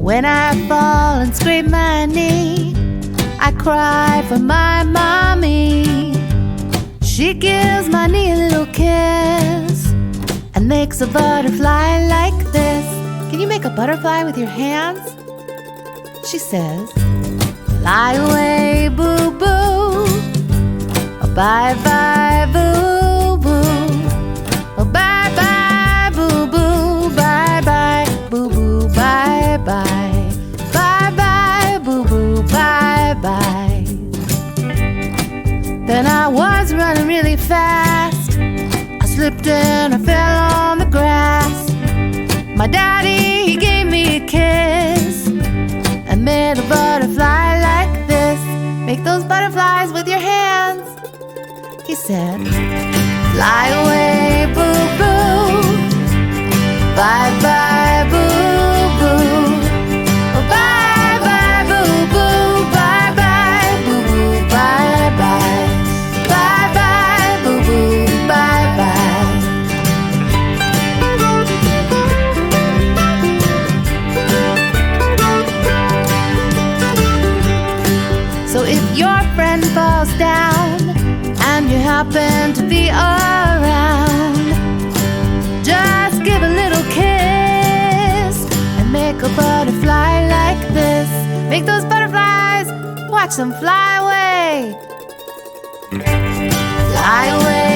When I fall and scrape my knee, I cry for my mommy. She gives my knee a little kiss and makes a butterfly like this. Can you make a butterfly with your hands? She says, fly away, boo-boo. Oh, bye-bye, boo-boo. Oh, bye-bye, boo-boo. Bye-bye, boo-boo. Bye-bye. Bye-bye, boo-boo. Bye-bye. Then I was running really fast. I slipped and I fell on the grass. My daddy, he gave me a kiss and made a butterfly like this. Make those butterflies with your hands. He said, fly away, boo-boo. Bye-bye, boo-boo. Oh, bye-bye, boo-boo. Bye-bye, boo-boo. Bye-bye. Bye-bye, boo-boo. Bye-bye. So if your friend falls down and you happen to be around, just give a little kiss and make a butterfly like this. Make those butterflies, watch them fly away. Fly away.